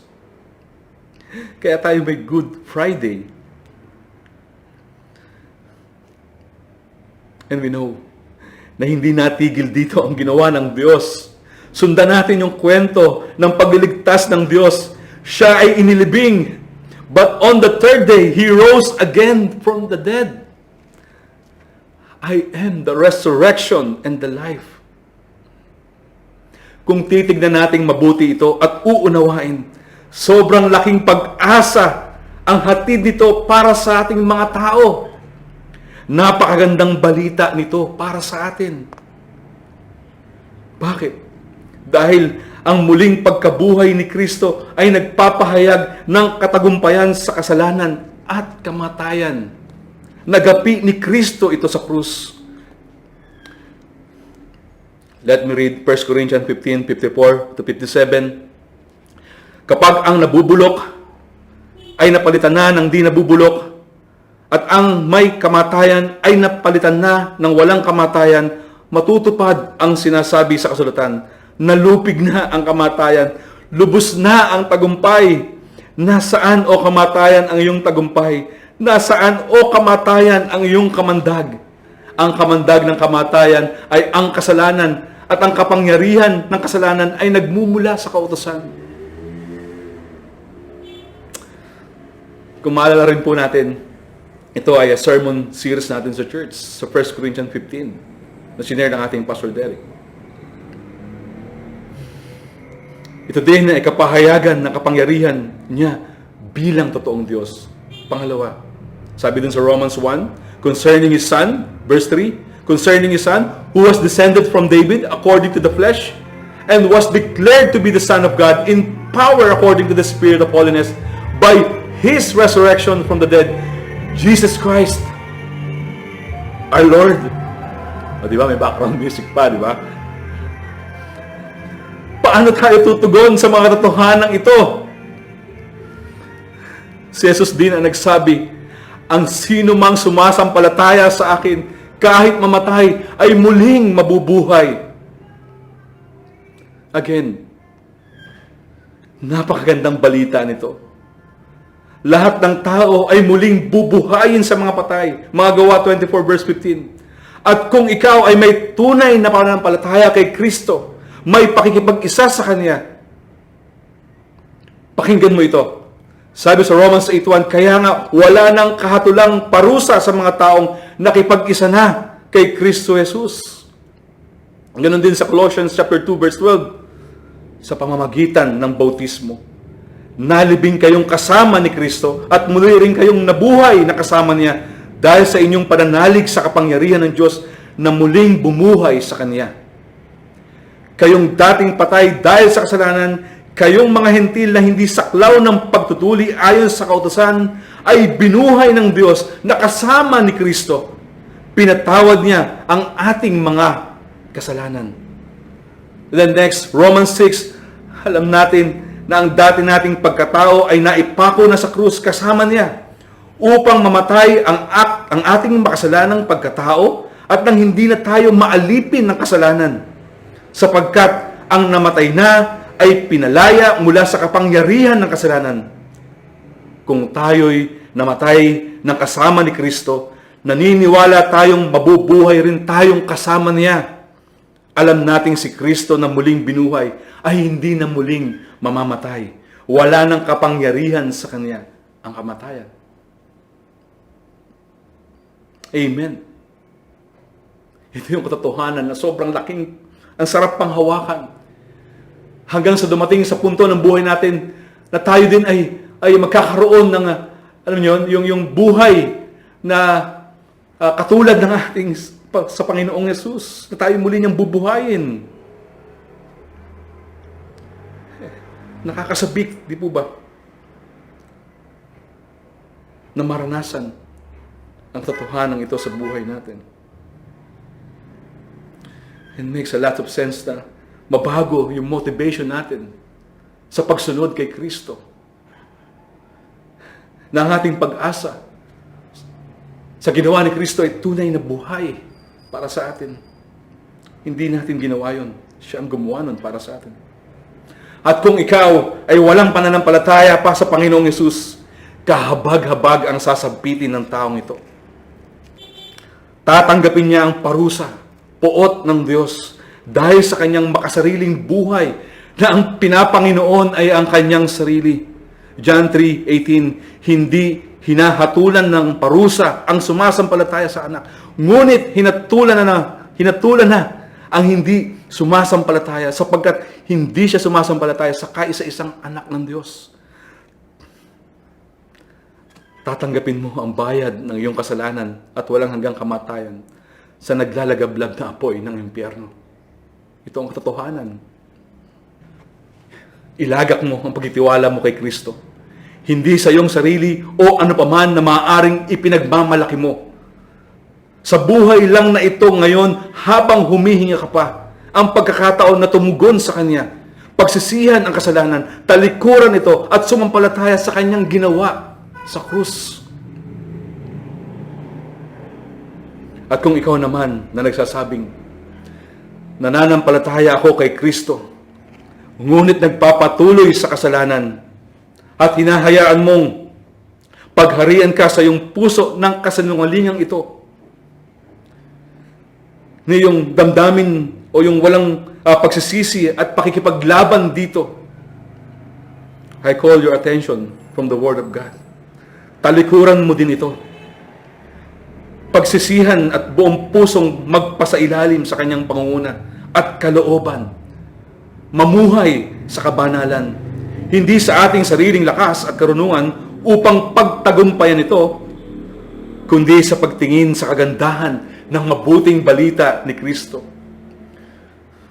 Kaya tayo may Good Friday. And we know na hindi natigil dito ang ginawa ng Diyos. Sundan natin yung kwento ng pagliligtas ng Diyos. Siya ay inilibing. But on the third day, He rose again from the dead. I am the resurrection and the life. Kung titignan nating mabuti ito at uunawain, sobrang laking pag-asa ang hatid nito para sa ating mga tao. Napakagandang balita nito para sa atin. Bakit? Dahil ang muling pagkabuhay ni Kristo ay nagpapahayag ng katagumpayan sa kasalanan at kamatayan. Nagapi ni Kristo ito sa krus. Let me read 1 Corinthians 15:54 to 57. Kapag ang nabubulok ay napalitan na ng di nabubulok, at ang may kamatayan ay napalitan na ng walang kamatayan, matutupad ang sinasabi sa kasulatan, nalupig na ang kamatayan, lubos na ang tagumpay. Nasaan o kamatayan ang iyong tagumpay? Nasaan o kamatayan ang iyong kamandag? Ang kamandag ng kamatayan ay ang kasalanan, at ang kapangyarihan ng kasalanan ay nagmumula sa kautusan. Kung maalala rin po natin, ito ay a sermon series natin sa church, sa 1 Corinthians 15, na sinare ng ating Pastor Derek. Ito din ay kapahayagan ng kapangyarihan niya bilang totoong Diyos. Pangalawa, sabi dun sa Romans 1, concerning His Son, verse 3, concerning His Son, who was descended from David according to the flesh, and was declared to be the Son of God in power according to the Spirit of holiness, by His resurrection from the dead, Jesus Christ, our Lord. O, di ba? May background music pa, di ba? Paano tayo tutugon sa mga katotohanan ito? Si Jesus din ang nagsabi, ang sino mang sumasampalataya sa akin, kahit mamatay, ay muling mabubuhay. Again, napakagandang balita nito. Lahat ng tao ay muling bubuhayin sa mga patay. Mga Gawa 24 verse 15. At kung ikaw ay may tunay na pananampalataya kay Kristo, may pakikipag-isa sa Kanya, pakinggan mo ito. Sabi sa Romans 8:1, kaya nga wala nang kahatulang parusa sa mga taong nakipag-isa na kay Kristo Jesus. Ganon din sa Colossians chapter 2 verse 12, sa pamamagitan ng bautismo. Nalibing kayong kasama ni Kristo at muli rin kayong nabuhay na kasama niya dahil sa inyong pananalig sa kapangyarihan ng Diyos na muling bumuhay sa Kanya. Kayong dating patay dahil sa kasalanan, kayong mga hentil na hindi saklaw ng pagtutuli ayon sa kautusan, ay binuhay ng Diyos na kasama ni Kristo. Pinatawad niya ang ating mga kasalanan. Then next, Romans 6, alam natin na ang dati nating pagkatao ay naipako na sa krus kasama niya upang mamatay ang ating makasalanang pagkatao at nang hindi na tayo maalipin ng kasalanan, sapagkat ang namatay na ay pinalaya mula sa kapangyarihan ng kasalanan. Kung tayo'y namatay ng kasama ni Kristo, naniniwala tayong mabubuhay rin tayong kasama niya. Alam nating si Kristo na muling binuhay ay hindi na muling mamamatay. Wala nang kapangyarihan sa Kanya ang kamatayan. Amen. Ito yung katotohanan na sobrang laking, ang sarap pang hawakan. Hanggang sa dumating sa punto ng buhay natin na tayo din ay magkakaroon ng, alam niyo, yung buhay na katulad ng ating sa Panginoong Yesus, na tayo muli niyang bubuhayin. Nakakasabik, di po ba? Na maranasan ang totohanan ito sa buhay natin. It makes a lot of sense na mabago yung motivation natin sa pagsunod kay Kristo. Na ang ating pag-asa sa ginawa ni Kristo ay tunay na buhay para sa atin. Hindi natin ginawa yun. Siya ang gumawa nun para sa atin. At kung ikaw ay walang pananampalataya pa sa Panginoong Yesus, kahabag-habag ang sasabitin ng taong ito. Tatanggapin niya ang parusa, poot ng Diyos, dahil sa kanyang makasariling buhay na ang pinapanginoon ay ang kanyang sarili. John 3:18, hindi hinahatulan ng parusa ang sumasampalataya sa anak, ngunit hinatulan na ang hindi sumasampalataya, sapagkat hindi siya sumasampalataya sa kaisa-isang anak ng Diyos. Tatanggapin mo ang bayad ng iyong kasalanan at walang hanggang kamatayan sa naglalagablab na apoy ng impyerno. Ito ang katotohanan. Ilagak mo ang pagtitiwala mo kay Kristo. Hindi sa iyong sarili o ano paman na maaaring ipinagmamalaki mo. Sa buhay lang na ito ngayon, habang humihinga ka pa, ang pagkakataon na tumugon sa Kanya, pagsisihan ang kasalanan, talikuran ito at sumampalataya sa Kanyang ginawa sa krus. At kung ikaw naman na nagsasabing, nananampalataya ako kay Kristo, ngunit nagpapatuloy sa kasalanan at hinahayaan mong pagharian ka sa iyong puso ng kasinungalingang ito, na yung damdamin o yung walang pagsisisi at pakikipaglaban dito, I call your attention from the Word of God. Talikuran mo din ito. Pagsisihan at buong pusong magpasailalim sa kanyang pangunguna at kalooban. Mamuhay sa kabanalan. Hindi sa ating sariling lakas at karunungan upang pagtagumpayan ito, kundi sa pagtingin sa kagandahan ng mabuting balita ni Kristo,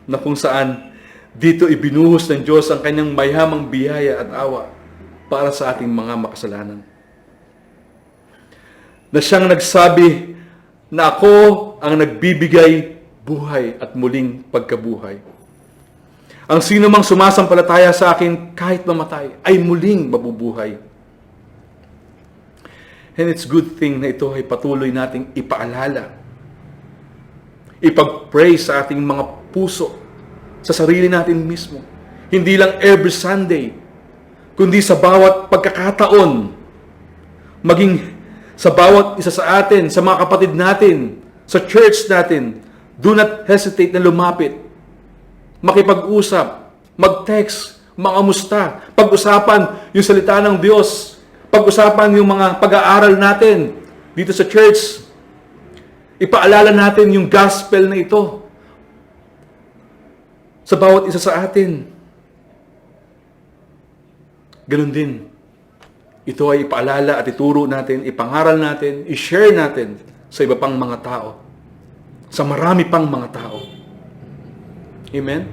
na kung saan dito ibinuhos ng Diyos ang kanyang mayamang biyaya at awa para sa ating mga makasalanan. Na siyang nagsabi na ako ang nagbibigay buhay at muling pagkabuhay. Ang sino mang sumasampalataya sa akin kahit mamatay ay muling mabubuhay. And it's good thing na ito ay patuloy nating ipaalala. Ipag-pray sa ating mga puso, sa sarili natin mismo. Hindi lang every Sunday, kundi sa bawat pagkakataon, maging sa bawat isa sa atin, sa mga kapatid natin, sa church natin. Do not hesitate na lumapit, makipag-usap, mag-text, mangamusta, pag-usapan yung salita ng Diyos, pag-usapan yung mga pag-aaral natin dito sa church. Ipaalala natin yung gospel na ito sa bawat isa sa atin. Ganun din. Ito ay ipaalala at ituro natin, ipangaral natin, i-share natin sa iba pang mga tao. Sa marami pang mga tao. Amen?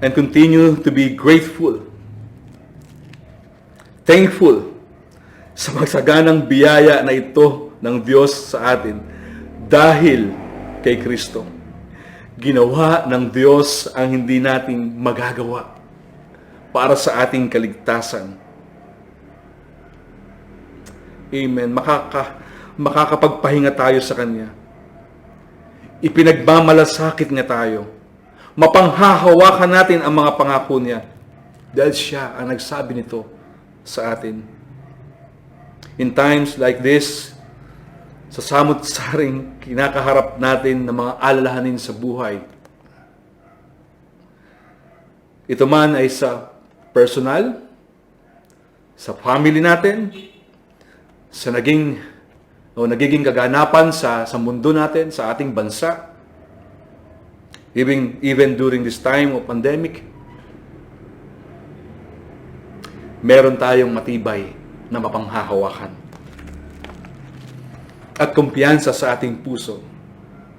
And continue to be grateful, thankful, sa magsaganang biyaya na ito ng Diyos sa atin dahil kay Kristo. Ginawa ng Diyos ang hindi natin magagawa para sa ating kaligtasan. Amen. Makakapagpahinga tayo sa Kanya. Ipinagmamalasakit niya tayo. Mapanghahawakan natin ang mga pangako niya dahil siya ang nagsabi nito sa atin. In times like this, sa samot-saring kinakaharap natin ng mga alalahanin sa buhay, ito man ay sa personal, sa family natin, sa nagiging kaganapan sa mundo natin, sa ating bansa, even during this time of pandemic, meron tayong matibay na mapanghahawakan at kumpiyansa sa ating puso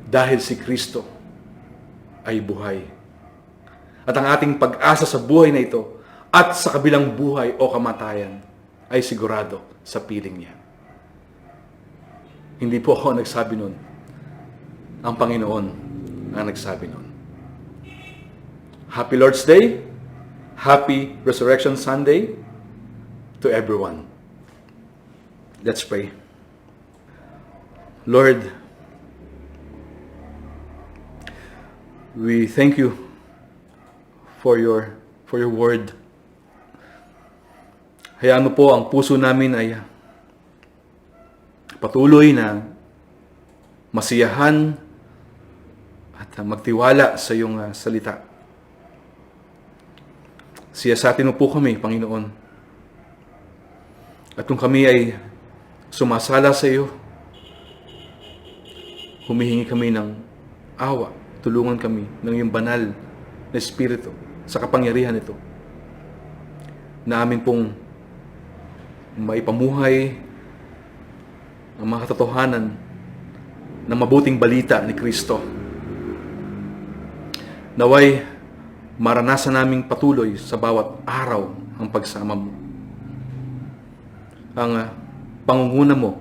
dahil si Kristo ay buhay. At ang ating pag-asa sa buhay na ito at sa kabilang buhay o kamatayan ay sigurado sa piling niya. Hindi po ako nagsabi nun. Ang Panginoon ang nagsabi nun. Happy Lord's Day. Happy Resurrection Sunday to everyone. Let's pray. Lord, we thank you for your word. Hayaan mo po ang puso namin ay patuloy na masiyahan at magtiwala sa iyong salita. Siyasatin mo po kami, Panginoon. At kung kami ay sumasala sa iyo, humihingi kami ng awa. Tulungan kami ng iyong banal na Espiritu sa kapangyarihan ito na amin pong maipamuhay ang mga katotohanan ng mabuting balita ni Kristo. Naway maranasan naming patuloy sa bawat araw ang pagsama mo. Ang pangunguna mo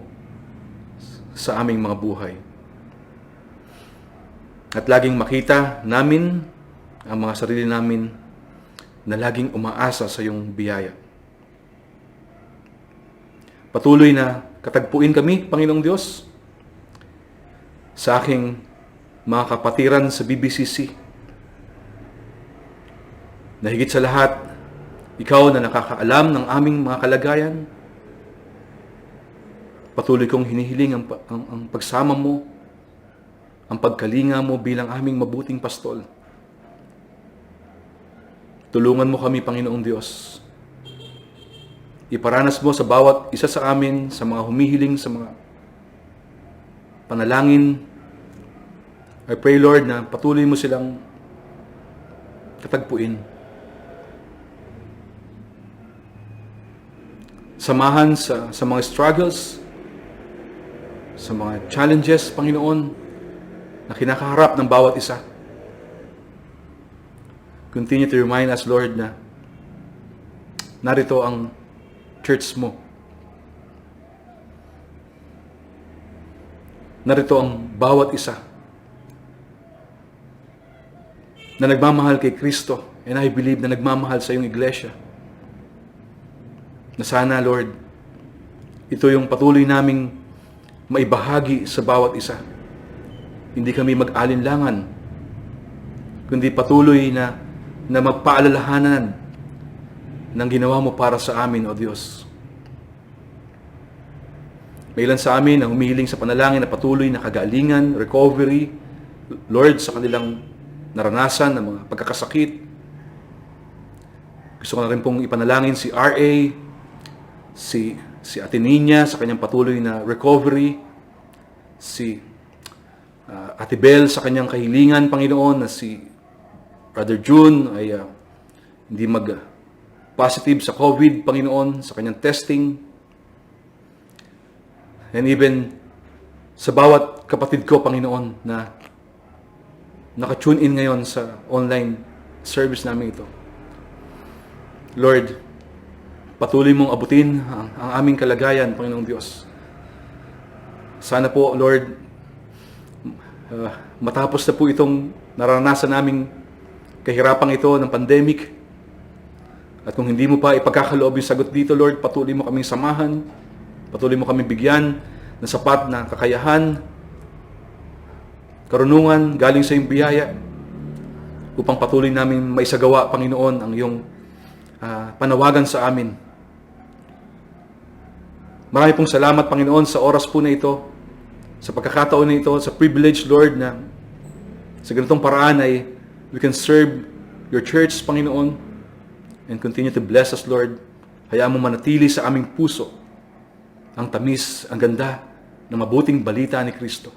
sa aming mga buhay. At laging makita namin ang mga sarili namin na laging umaasa sa iyong biyaya. Patuloy na katagpuin kami, Panginoong Diyos, sa aking mga kapatiran sa BBCC. Na higit sa lahat, ikaw na nakakaalam ng aming mga kalagayan. Patuloy kong hinihiling ang pagsama mo, ang pagkalinga mo bilang aming mabuting pastol. Tulungan mo kami, Panginoong Diyos. Iparanas mo sa bawat isa sa amin, sa mga humihiling, sa mga panalangin. I pray, Lord, na patuloy mo silang katagpuin. Samahan sa mga struggles, sa mga challenges, Panginoon, na kinakaharap ng bawat isa. Continue to remind us, Lord, na narito ang church mo. Narito ang bawat isa na nagmamahal kay Kristo, and I believe na nagmamahal sa iyong iglesia. Na sana, Lord, ito yung patuloy naming maibahagi sa bawat isa. Hindi kami mag-alinlangan, kundi patuloy na magpaalalahanan ng ginawa mo para sa amin, O Diyos. May ilan sa amin na humihiling sa panalangin na patuloy na kagalingan, recovery, Lord, sa kanilang naranasan ng mga pagkakasakit. Gusto ko na rin pong ipanalangin si R.A., si Ate Nina sa kanyang patuloy na recovery, si Ate Bel sa kanyang kahilingan, Panginoon, na si Brother June ay hindi mag-positive sa COVID, Panginoon, sa kanyang testing. And even sa bawat kapatid ko, Panginoon, na naka-tune in ngayon sa online service namin ito. Lord, patuloy mong abutin ang aming kalagayan, Panginoong Diyos. Sana po, Lord, matapos na po itong naranasan naming kahirapang ito ng pandemic. At kung hindi mo pa ipagkakaloob yung sagot dito, Lord, patuloy mo kaming samahan, patuloy mo kaming bigyan ng sapat na kakayahan, karunungan galing sa iyong biyaya, upang patuloy namin maisagawa, Panginoon, ang iyong panawagan sa amin. Marami pong salamat, Panginoon, sa oras po na ito, sa pagkakataon na ito, sa privilege, Lord, na sa ganitong paraan ay we can serve your church, Panginoon, and continue to bless us, Lord. Hayaan mo manatili sa aming puso ang tamis, ang ganda ng mabuting balita ni Kristo.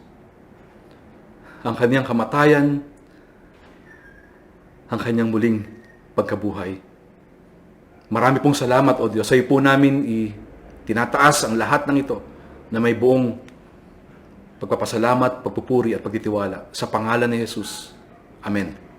Ang kanyang kamatayan, ang kanyang muling pagkabuhay. Marami pong salamat, O Diyos. Sa iyo po namin tinataas ang lahat ng ito na may buong pagpapasalamat, pagpupuri at pagtitiwala sa pangalan ni Jesus. Amen.